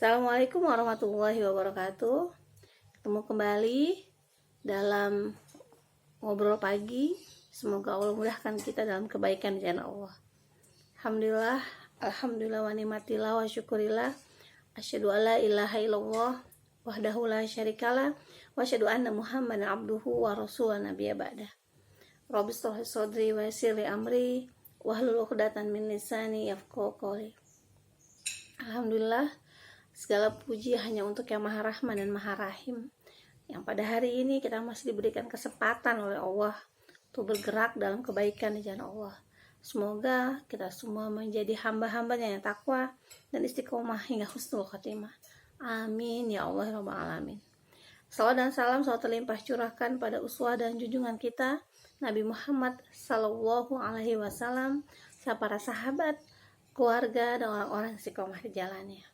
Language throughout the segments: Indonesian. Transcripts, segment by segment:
Assalamualaikum warahmatullahi wabarakatuh. Ketemu kembali dalam ngobrol pagi. Semoga Allah mudahkan kita dalam kebaikan di jalan Allah. Alhamdulillah wa ni'matillah wa syukurillah. Asyhadu alla ilaha illallah wahdahu la syarikalah wa asyhadu anna Muhammadan abduhu wa rasulun nabiyya ba'dah. Rabbi shrah li sadri wa yassir li amri wahlul 'uqdatam min lisani yafqahu qawli. Alhamdulillah, segala puji hanya untuk Yang Maha Rahman dan Maha Rahim, yang pada hari ini kita masih diberikan kesempatan oleh Allah untuk bergerak dalam kebaikan di jalan Allah. Semoga kita semua menjadi hamba-hambanya yang takwa dan istiqomah hingga husnul khotimah. Amin ya Allah ya Rabbal Alamin. Salawat dan salam selalu terlimpah curahkan pada uswah dan junjungan kita Nabi Muhammad Sallallahu Alaihi Wasallam, para sahabat, keluarga, dan orang-orang istiqomah di jalannya.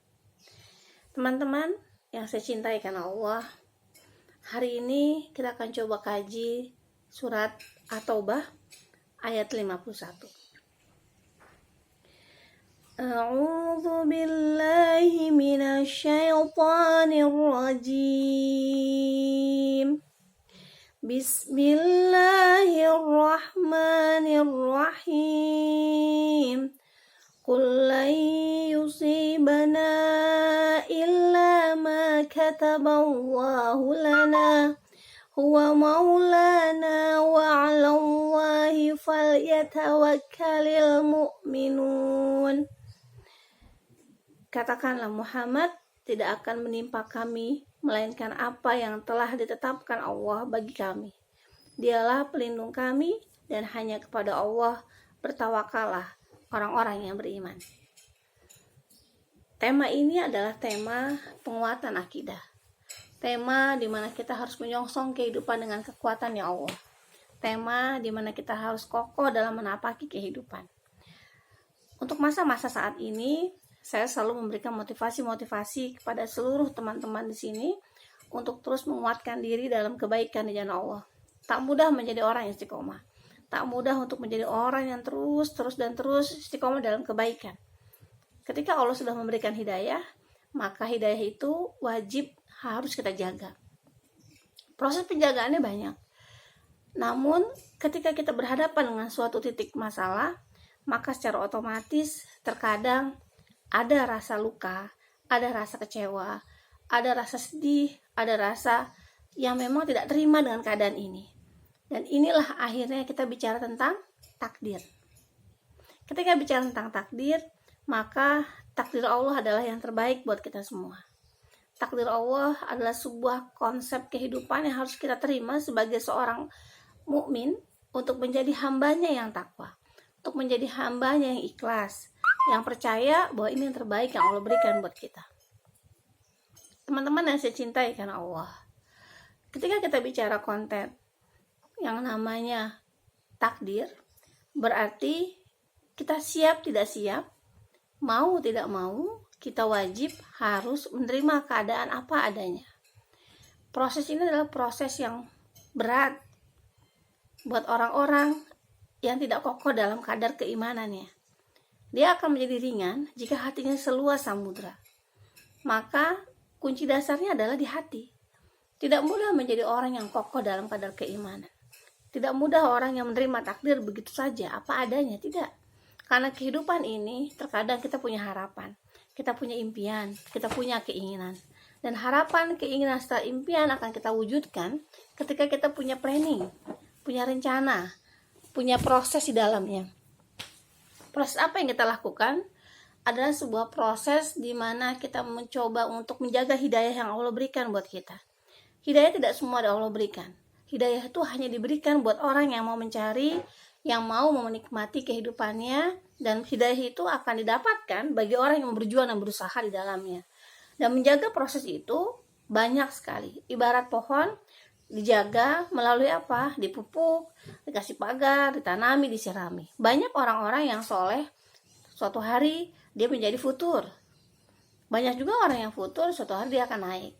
Teman-teman yang saya cintai karena Allah, hari ini kita akan coba kaji surat At-Taubah ayat 51. A'udzu billahi minasy syaithanir rajim. Bismillahirrahmanirrahim. Qul lan yusibana illa ma kataballahu lana huwa maulana wa 'alallahi falyatawakkalul mu'minun. Katakanlah Muhammad, tidak akan menimpa kami melainkan apa yang telah ditetapkan Allah bagi kami. Dialah pelindung kami dan hanya kepada Allah bertawakallah orang-orang yang beriman. Tema ini adalah tema penguatan akidah. Tema di mana kita harus menyongsong kehidupan dengan kekuatan ya Allah. Tema di mana kita harus kokoh dalam menapaki kehidupan. Untuk masa-masa saat ini, saya selalu memberikan motivasi-motivasi kepada seluruh teman-teman di sini untuk terus menguatkan diri dalam kebaikan di jalan Allah. Tak mudah menjadi orang yang istiqomah. Tak mudah untuk menjadi orang yang terus istiqomah dalam kebaikan. Ketika Allah sudah memberikan hidayah, maka hidayah itu wajib harus kita jaga. Proses penjagaannya banyak. Namun, ketika kita berhadapan dengan suatu titik masalah, maka secara otomatis terkadang ada rasa luka, ada rasa kecewa, ada rasa sedih, ada rasa yang memang tidak terima dengan keadaan ini. Dan inilah akhirnya kita bicara tentang takdir. Ketika bicara tentang takdir, maka takdir Allah adalah yang terbaik buat kita semua. Takdir Allah adalah sebuah konsep kehidupan yang harus kita terima sebagai seorang mukmin untuk menjadi hambanya yang takwa, untuk menjadi hambanya yang ikhlas, yang percaya bahwa ini yang terbaik yang Allah berikan buat kita. Teman-teman yang saya cintai karena Allah, ketika kita bicara konten yang namanya takdir, berarti kita siap tidak siap, mau tidak mau, kita wajib harus menerima keadaan apa adanya. Proses ini adalah proses yang berat buat orang-orang yang tidak kokoh dalam kadar keimanannya. Dia akan menjadi ringan jika hatinya seluas samudra. Maka kunci dasarnya adalah di hati. Tidak mudah menjadi orang yang kokoh dalam kadar keimanan. Tidak mudah orang yang menerima takdir begitu saja, apa adanya, tidak. Karena kehidupan ini terkadang kita punya harapan, kita punya impian, kita punya keinginan. Dan harapan, keinginan, serta impian akan kita wujudkan ketika kita punya planning, punya rencana, punya proses di dalamnya. Proses apa yang kita lakukan adalah sebuah proses di mana kita mencoba untuk menjaga hidayah yang Allah berikan buat kita. Hidayah tidak semua Allah berikan. Hidayah itu hanya diberikan buat orang yang mau mencari, yang mau menikmati kehidupannya, dan hidayah itu akan didapatkan bagi orang yang berjuang dan berusaha di dalamnya. Dan menjaga proses itu banyak sekali. Ibarat pohon dijaga melalui apa? Dipupuk, dikasih pagar, ditanami, disirami. Banyak orang-orang yang soleh, suatu hari dia menjadi futur. Banyak juga orang yang futur, suatu hari dia akan naik.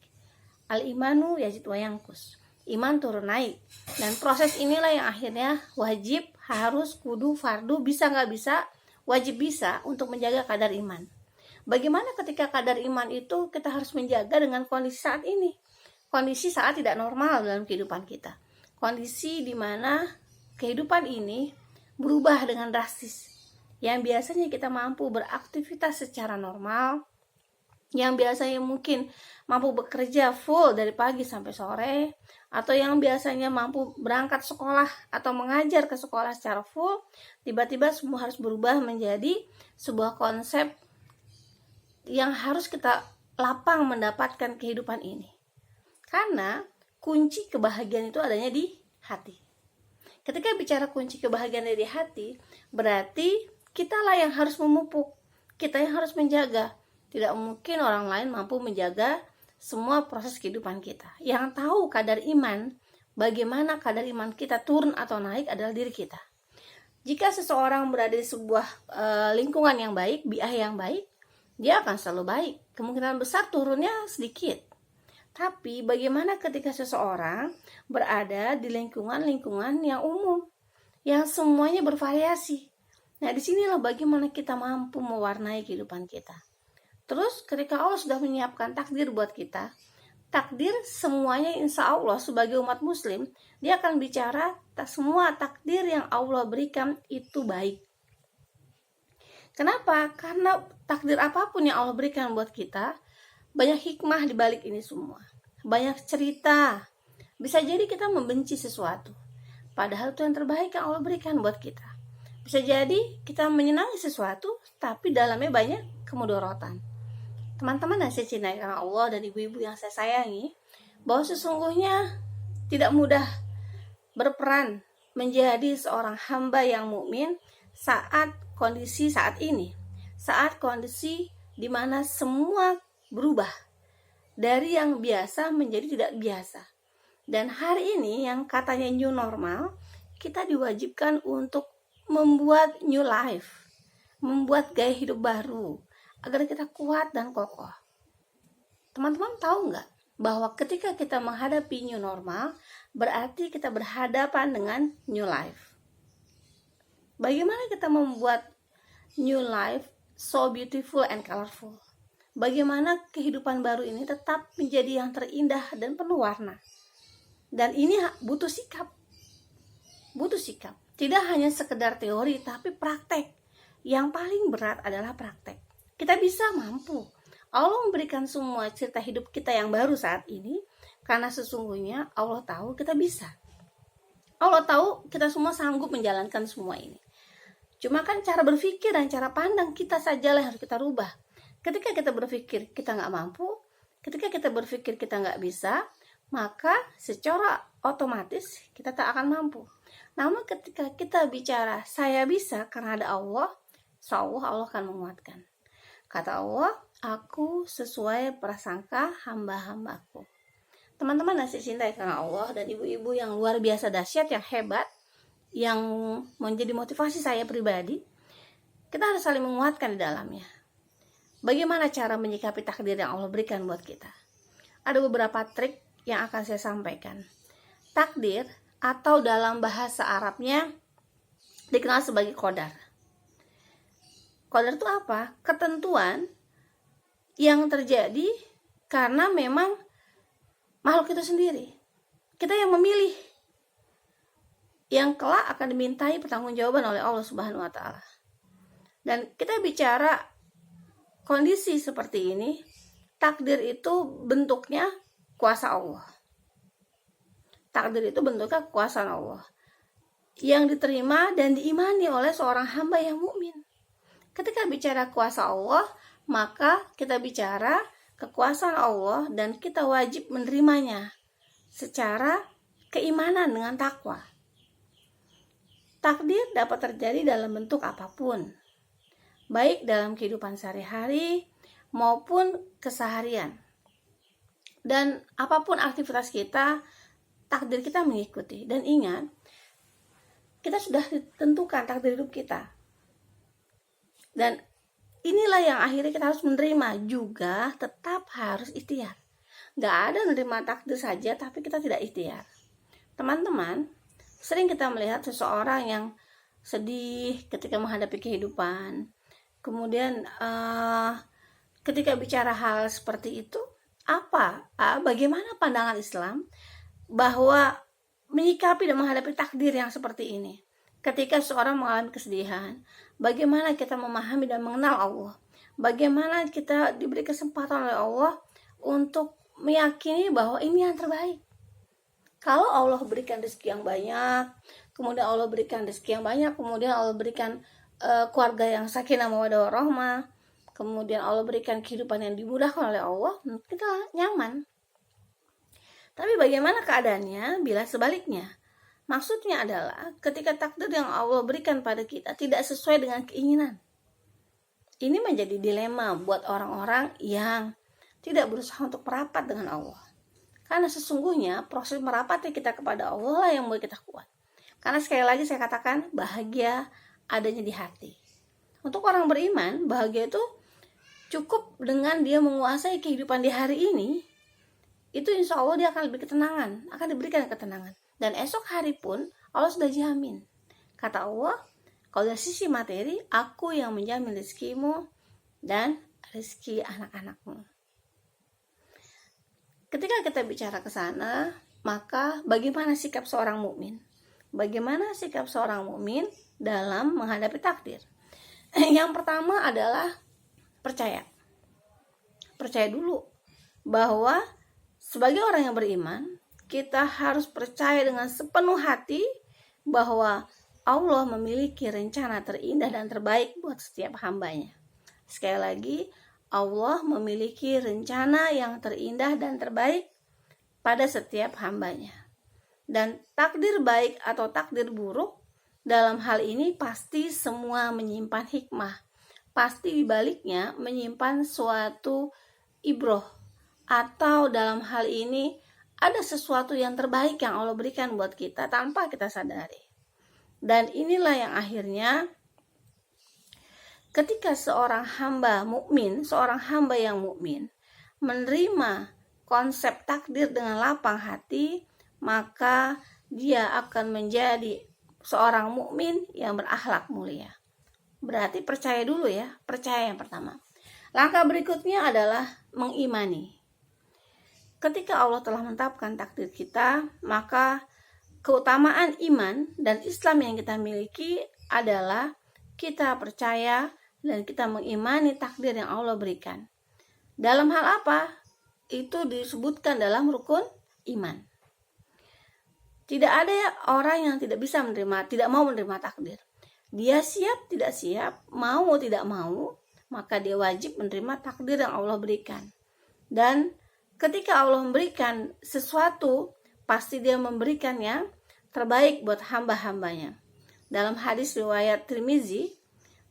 Al-imanu yazid wa yanqus. Iman turun naik. Dan proses inilah yang akhirnya wajib, harus, kudu, fardu, bisa nggak bisa, wajib bisa untuk menjaga kadar iman. Bagaimana ketika kadar iman itu kita harus menjaga dengan kondisi saat ini? Kondisi saat tidak normal dalam kehidupan kita. Kondisi di mana kehidupan ini berubah dengan drastis. Yang biasanya kita mampu beraktivitas secara normal, yang biasanya mungkin mampu bekerja full dari pagi sampai sore, atau yang biasanya mampu berangkat sekolah atau mengajar ke sekolah secara full, tiba-tiba semua harus berubah menjadi sebuah konsep yang harus kita lapang mendapatkan kehidupan ini. Karena kunci kebahagiaan itu adanya di hati. Ketika bicara kunci kebahagiaan di hati, berarti kitalah yang harus memupuk, kita yang harus menjaga. Tidak mungkin orang lain mampu menjaga semua proses kehidupan kita. Yang tahu kadar iman, bagaimana kadar iman kita turun atau naik adalah diri kita. Jika seseorang berada di sebuah lingkungan yang baik, biah yang baik, dia akan selalu baik. Kemungkinan besar turunnya sedikit. Tapi bagaimana ketika seseorang berada di lingkungan-lingkungan yang umum, yang semuanya bervariasi? Nah, disinilah bagaimana kita mampu mewarnai kehidupan kita. Terus ketika Allah sudah menyiapkan takdir buat kita, takdir semuanya insya Allah sebagai umat muslim, dia akan bicara semua takdir yang Allah berikan itu baik. Kenapa? Karena takdir apapun yang Allah berikan buat kita, banyak hikmah di balik ini semua. Banyak cerita. Bisa jadi kita membenci sesuatu, padahal itu yang terbaik yang Allah berikan buat kita. Bisa jadi kita menyenangi sesuatu, tapi dalamnya banyak kemudorotan. Teman-teman yang saya cintai karena Allah dan ibu-ibu yang saya sayangi, bahwa sesungguhnya tidak mudah berperan menjadi seorang hamba yang mukmin saat kondisi saat ini. Saat kondisi di mana semua berubah dari yang biasa menjadi tidak biasa. Dan hari ini yang katanya new normal, kita diwajibkan untuk membuat new life, membuat gaya hidup baru, agar kita kuat dan kokoh. Teman-teman tahu nggak bahwa ketika kita menghadapi new normal, berarti kita berhadapan dengan new life. Bagaimana kita membuat new life so beautiful and colorful? Bagaimana kehidupan baru ini tetap menjadi yang terindah dan penuh warna? Dan ini butuh sikap. Butuh sikap. Tidak hanya sekedar teori, tapi praktek. Yang paling berat adalah praktek. Kita bisa mampu. Allah memberikan semua cerita hidup kita yang baru saat ini, karena sesungguhnya Allah tahu kita bisa. Allah tahu kita semua sanggup menjalankan semua ini. Cuma kan cara berpikir dan cara pandang kita sajalah yang harus kita rubah. Ketika kita berpikir kita nggak mampu, ketika kita berpikir kita nggak bisa, maka secara otomatis kita tak akan mampu. Namun ketika kita bicara saya bisa karena ada Allah, insya Allah akan menguatkan. Kata Allah, aku sesuai prasangka hamba-hambaku. Teman-teman nasi cintai karena Allah dan ibu-ibu yang luar biasa dahsyat, yang hebat, yang menjadi motivasi saya pribadi, kita harus saling menguatkan di dalamnya. Bagaimana cara menyikapi takdir yang Allah berikan buat kita? Ada beberapa trik yang akan saya sampaikan. Takdir atau dalam bahasa Arabnya dikenal sebagai qadar. Qadar itu apa? Ketentuan yang terjadi karena memang makhluk itu sendiri. Kita yang memilih, yang kelak akan dimintai pertanggungjawaban oleh Allah Subhanahu wa taala. Dan kita bicara kondisi seperti ini, takdir itu bentuknya kuasa Allah. Takdir itu bentuknya kekuasaan Allah yang diterima dan diimani oleh seorang hamba yang mukmin. Ketika bicara kuasa Allah, maka kita bicara kekuasaan Allah dan kita wajib menerimanya secara keimanan dengan takwa. Takdir dapat terjadi dalam bentuk apapun, baik dalam kehidupan sehari-hari maupun keseharian. Dan apapun aktivitas kita, takdir kita mengikuti. Dan ingat, kita sudah ditentukan takdir hidup kita. Dan inilah yang akhirnya kita harus menerima, juga tetap harus ikhtiar. Gak ada menerima takdir saja tapi kita tidak ikhtiar. Teman-teman, sering kita melihat seseorang yang sedih ketika menghadapi kehidupan. Kemudian ketika bicara hal seperti itu, bagaimana pandangan Islam bahwa menyikapi dan menghadapi takdir yang seperti ini? Ketika seorang mengalami kesedihan, bagaimana kita memahami dan mengenal Allah? Bagaimana kita diberi kesempatan oleh Allah untuk meyakini bahwa ini yang terbaik? Kalau Allah berikan rezeki yang banyak, kemudian Allah berikan rezeki yang banyak, kemudian Allah berikan keluarga yang sakinah mawaddah warahmah, kemudian Allah berikan kehidupan yang dimudahkan oleh Allah, kita nyaman. Tapi bagaimana keadaannya bila sebaliknya? Maksudnya adalah ketika takdir yang Allah berikan pada kita tidak sesuai dengan keinginan. Ini menjadi dilema buat orang-orang yang tidak berusaha untuk merapat dengan Allah. Karena sesungguhnya proses merapatnya kita kepada Allah lah yang membuat kita kuat. Karena sekali lagi saya katakan, bahagia adanya di hati. Untuk orang beriman, bahagia itu cukup dengan dia menguasai kehidupan di hari ini. Itu insya Allah dia akan lebih ketenangan, akan diberikan ketenangan. Dan esok hari pun Allah sudah jamin. Kata Allah, kalau dari sisi materi, aku yang menjamin rezekimu dan rezeki anak-anakmu. Ketika kita bicara ke sana, maka bagaimana sikap seorang mukmin? Bagaimana sikap seorang mukmin dalam menghadapi takdir? Yang pertama adalah percaya. Percaya dulu bahwa sebagai orang yang beriman, kita harus percaya dengan sepenuh hati bahwa Allah memiliki rencana terindah dan terbaik buat setiap hambanya. Sekali lagi, Allah memiliki rencana yang terindah dan terbaik pada setiap hambanya. Dan takdir baik atau takdir buruk, dalam hal ini pasti semua menyimpan hikmah. Pasti di baliknya menyimpan suatu ibroh. Atau dalam hal ini ada sesuatu yang terbaik yang Allah berikan buat kita tanpa kita sadari. Dan inilah yang akhirnya ketika seorang hamba mukmin, seorang hamba yang mukmin menerima konsep takdir dengan lapang hati, maka dia akan menjadi seorang mukmin yang berakhlak mulia. Berarti percaya dulu ya, percaya yang pertama. Langkah berikutnya adalah mengimani. Ketika Allah telah menetapkan takdir kita, maka keutamaan iman dan Islam yang kita miliki adalah kita percaya dan kita mengimani takdir yang Allah berikan. Dalam hal apa? Itu disebutkan dalam rukun iman. Tidak ada orang yang tidak bisa menerima, tidak mau menerima takdir. Dia siap, tidak siap, mau, tidak mau, maka dia wajib menerima takdir yang Allah berikan. Dan ketika Allah memberikan sesuatu, pasti dia memberikan yang terbaik buat hamba-hambanya. Dalam hadis riwayat Tirmizi,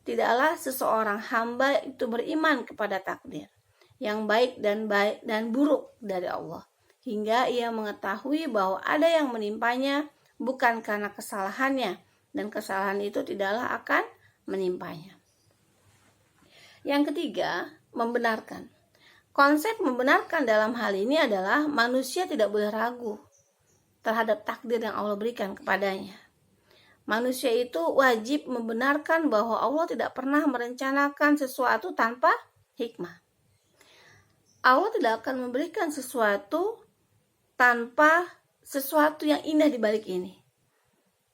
tidaklah seseorang hamba itu beriman kepada takdir yang baik dan buruk dari Allah, hingga ia mengetahui bahwa ada yang menimpanya bukan karena kesalahannya, dan kesalahan itu tidaklah akan menimpanya. Yang ketiga, membenarkan. Konsep membenarkan dalam hal ini adalah manusia tidak boleh ragu terhadap takdir yang Allah berikan kepadanya. Manusia itu wajib membenarkan bahwa Allah tidak pernah merencanakan sesuatu tanpa hikmah. Allah tidak akan memberikan sesuatu tanpa sesuatu yang indah di balik ini.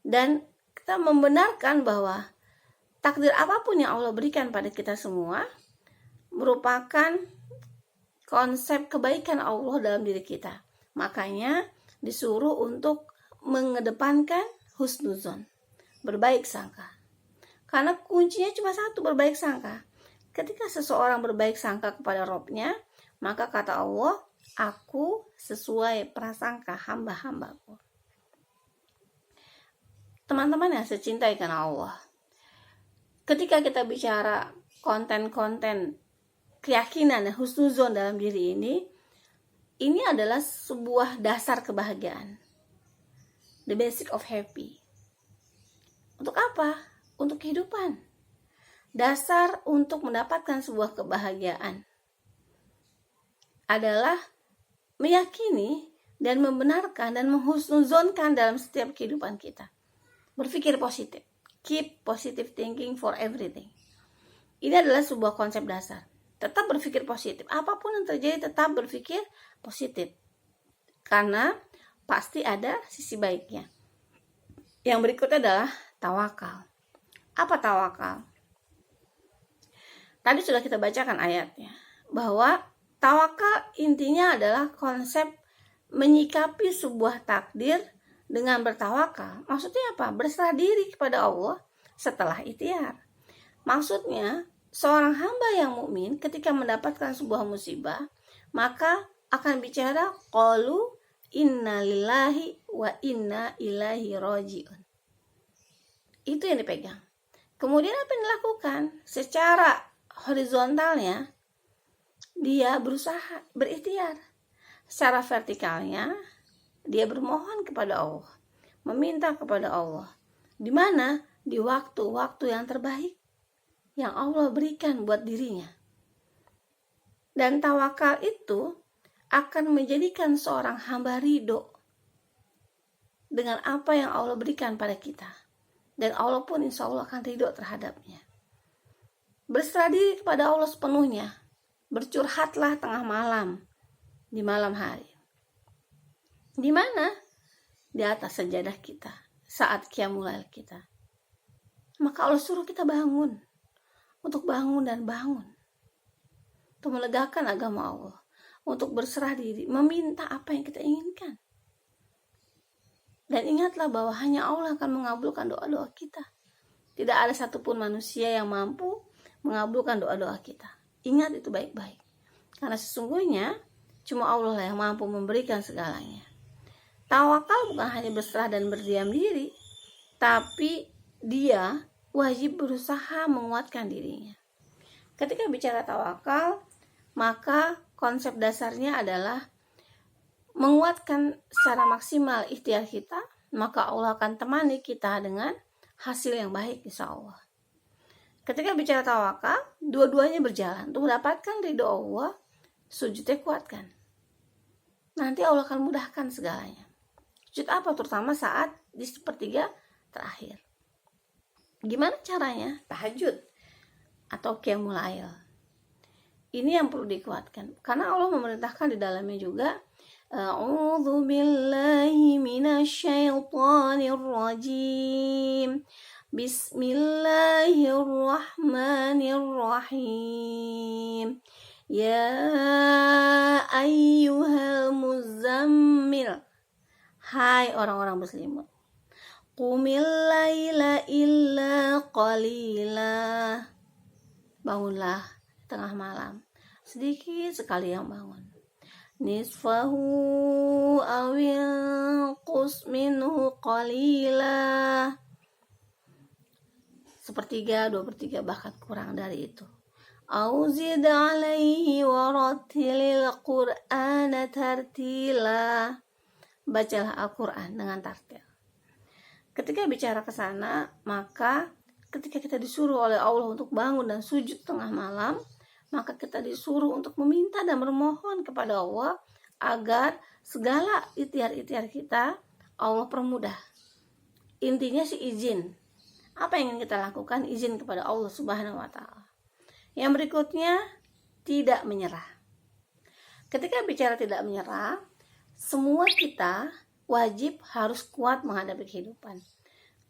Dan kita membenarkan bahwa takdir apapun yang Allah berikan pada kita semua merupakan konsep kebaikan Allah dalam diri kita. Makanya disuruh untuk mengedepankan husnuzon, berbaik sangka. Karena kuncinya cuma satu, berbaik sangka. Ketika seseorang berbaik sangka kepada Robnya, maka kata Allah, aku sesuai prasangka hamba-hambaku. Teman-teman yang saya cintai karena Allah, ketika kita bicara konten-konten keyakinan dan husnuzon dalam diri ini adalah sebuah dasar kebahagiaan. The basic of happy. Untuk apa? Untuk kehidupan. Dasar untuk mendapatkan sebuah kebahagiaan adalah meyakini dan membenarkan dan menghusnuzonkan dalam setiap kehidupan kita. Berpikir positif. Keep positive thinking for everything. Ini adalah sebuah konsep dasar. Tetap berpikir positif. Apapun yang terjadi tetap berpikir positif. Karena pasti ada sisi baiknya. Yang berikutnya adalah tawakal. Apa tawakal? Tadi sudah kita bacakan ayatnya. Bahwa tawakal intinya adalah konsep menyikapi sebuah takdir dengan bertawakal. Maksudnya apa? Berserah diri kepada Allah setelah ikhtiar. Maksudnya, seorang hamba yang mukmin ketika mendapatkan sebuah musibah, maka akan bicara qalu inna lillahi wa inna ilaihi rajiun. Itu yang dipegang. Kemudian apa yang dilakukan? Secara horizontalnya, dia berusaha, berikhtiar. Secara vertikalnya, dia bermohon kepada Allah, meminta kepada Allah. Di mana? Di waktu-waktu yang terbaik yang Allah berikan buat dirinya. Dan tawakal itu akan menjadikan seorang hamba ridho dengan apa yang Allah berikan pada kita. Dan Allah pun insya Allah akan ridho terhadapnya. Berserah diri kepada Allah sepenuhnya. Bercurhatlah tengah malam, di malam hari. Di mana? Di atas sajadah kita, saat qiyamul lail kita. Maka Allah suruh kita bangun. Untuk bangun dan bangun. Untuk melegakan agama Allah. Untuk berserah diri, meminta apa yang kita inginkan. Dan ingatlah bahwa hanya Allah akan mengabulkan doa-doa kita. Tidak ada satupun manusia yang mampu mengabulkan doa-doa kita. Ingat itu baik-baik. Karena sesungguhnya cuma Allah lah yang mampu memberikan segalanya. Tawakal bukan hanya berserah dan berdiam diri, tapi dia wajib berusaha menguatkan dirinya. Ketika bicara tawakal, maka konsep dasarnya adalah menguatkan secara maksimal ikhtiar kita, maka Allah akan temani kita dengan hasil yang baik insya Allah. Ketika bicara tawakal, dua-duanya berjalan. Untuk mendapatkan ridho Allah, sujudnya kuatkan. Nanti Allah akan mudahkan segalanya. Sujud apa? Terutama saat di sepertiga terakhir. Gimana caranya? Tahajud atau qiyamul lail. Ini yang perlu dikuatkan. Karena Allah memerintahkan di dalamnya juga, A'udzu billahi minasyaitonir rajim. Bismillahirrahmanirrahim. Ya ayyuhal muzammil. Hai orang-orang muslimut. Qumil laila illa qalila. Bangunlah tengah malam. Sedikit sekali yang bangun. Nisfahu awil qus minhu qalila. Sepertiga, 2/3, bahkan kurang dari itu. Auzid alaihi warattilil qur'ana tartila. Bacalah Al-Quran dengan tartil. Ketika bicara ke sana, maka ketika kita disuruh oleh Allah untuk bangun dan sujud tengah malam, maka kita disuruh untuk meminta dan bermohon kepada Allah agar segala ikhtiar-ikhtiar kita Allah permudah. Intinya sih izin. Apa yang ingin kita lakukan? Izin kepada Allah Subhanahu wa Ta'ala. Yang berikutnya, tidak menyerah. Ketika bicara tidak menyerah, semua kita wajib harus kuat menghadapi kehidupan.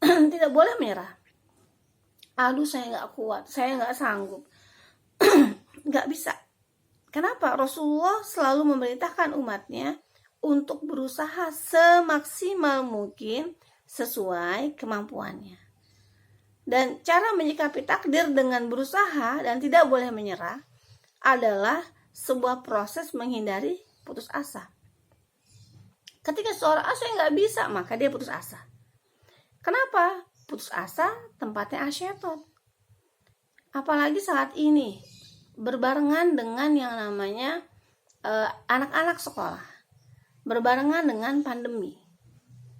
Tidak boleh menyerah. Aduh, saya nggak kuat, saya nggak sanggup. Nggak bisa. Kenapa? Rasulullah selalu memerintahkan umatnya untuk berusaha semaksimal mungkin sesuai kemampuannya. Dan cara menyikapi takdir dengan berusaha dan tidak boleh menyerah adalah sebuah proses menghindari putus asa. Ketika seorang asa nggak bisa, maka dia putus asa. Kenapa? Putus asa tempatnya asyaiton. Apalagi saat ini berbarengan dengan yang namanya anak-anak sekolah, berbarengan dengan pandemi,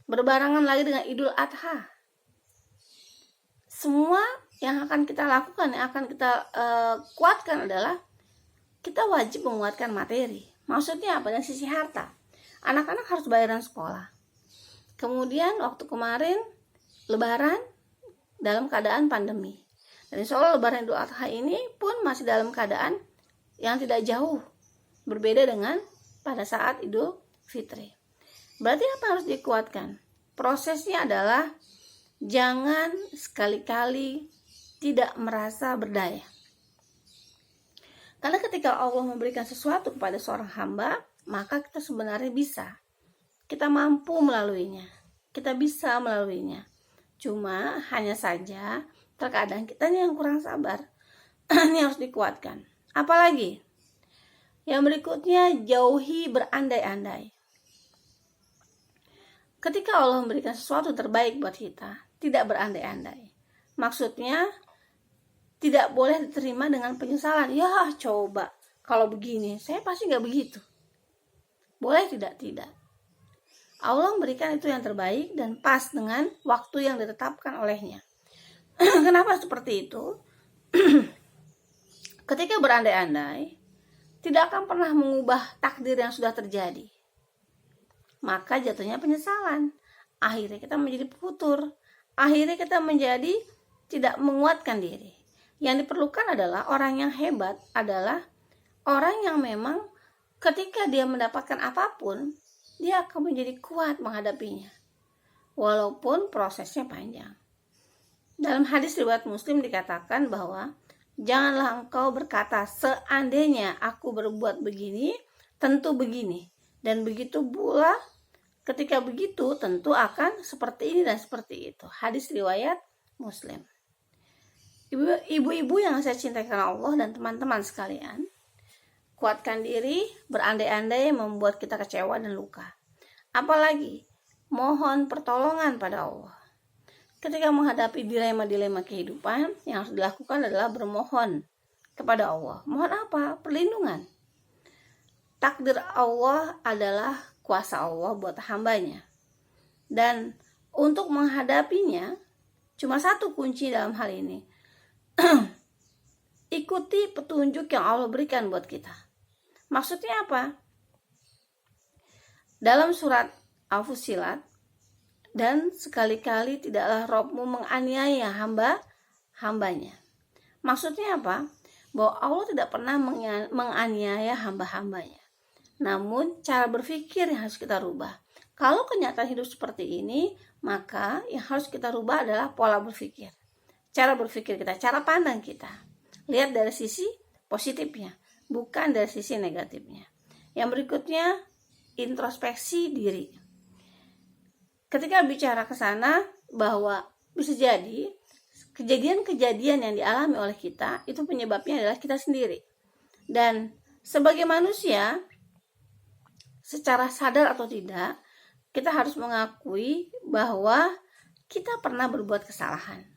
berbarengan lagi dengan Idul Adha. Semua yang akan kita lakukan, yang akan kita kuatkan adalah kita wajib menguatkan materi. Maksudnya apa? Dari sisi harta. Anak-anak harus bayaran sekolah. Kemudian waktu kemarin Lebaran dalam keadaan pandemi. Dan insya Allah Lebaran Idul Adha ini pun masih dalam keadaan yang tidak jauh berbeda dengan pada saat Idul Fitri. Berarti apa harus dikuatkan? Prosesnya adalah jangan sekali-kali tidak merasa berdaya. Karena ketika Allah memberikan sesuatu kepada seorang hamba, maka kita sebenarnya bisa. Kita mampu melaluinya. Kita bisa melaluinya. Cuma hanya saja terkadang kitanya yang kurang sabar. Ini harus dikuatkan. Apalagi? Yang berikutnya, jauhi berandai-andai. Ketika Allah memberikan sesuatu terbaik buat kita, tidak berandai-andai. Maksudnya, tidak boleh diterima dengan penyesalan. Ya coba, kalau begini, saya pasti gak begitu. Boleh tidak? Tidak. Allah memberikan itu yang terbaik dan pas dengan waktu yang ditetapkan olehnya. Kenapa seperti itu? Ketika berandai-andai, tidak akan pernah mengubah takdir yang sudah terjadi. Maka jatuhnya penyesalan. Akhirnya kita menjadi futur. Akhirnya kita menjadi tidak menguatkan diri. Yang diperlukan adalah orang yang hebat, adalah orang yang memang ketika dia mendapatkan apapun, dia akan menjadi kuat menghadapinya. Walaupun prosesnya panjang. Dalam hadis riwayat Muslim dikatakan bahwa janganlah engkau berkata, seandainya aku berbuat begini, tentu begini. Dan begitu pula, ketika begitu tentu akan seperti ini dan seperti itu. Hadis riwayat Muslim. Ibu-ibu yang saya cintai karena Allah dan teman-teman sekalian, kuatkan diri, berandai-andai membuat kita kecewa dan luka. Apalagi, mohon pertolongan pada Allah. Ketika menghadapi dilema-dilema kehidupan, yang harus dilakukan adalah bermohon kepada Allah. Mohon apa? Perlindungan. Takdir Allah adalah kuasa Allah buat hambanya. Dan untuk menghadapinya, cuma satu kunci dalam hal ini. Ikuti petunjuk yang Allah berikan buat kita. Maksudnya apa? Dalam surat Al-Fussilat, dan sekali-kali tidaklah Robmu menganiaya hambanya. Maksudnya apa? Bahwa Allah tidak pernah menganiaya hamba-hambanya. Namun cara berpikir yang harus kita rubah. Kalau kenyataan hidup seperti ini, maka yang harus kita rubah adalah pola berpikir. Cara berpikir kita, cara pandang kita. Lihat dari sisi positifnya, bukan dari sisi negatifnya. Yang berikutnya, introspeksi diri. Ketika bicara ke sana, bahwa bisa jadi kejadian-kejadian yang dialami oleh kita, itu penyebabnya adalah kita sendiri. Dan sebagai manusia, secara sadar atau tidak, kita harus mengakui bahwa kita pernah berbuat kesalahan.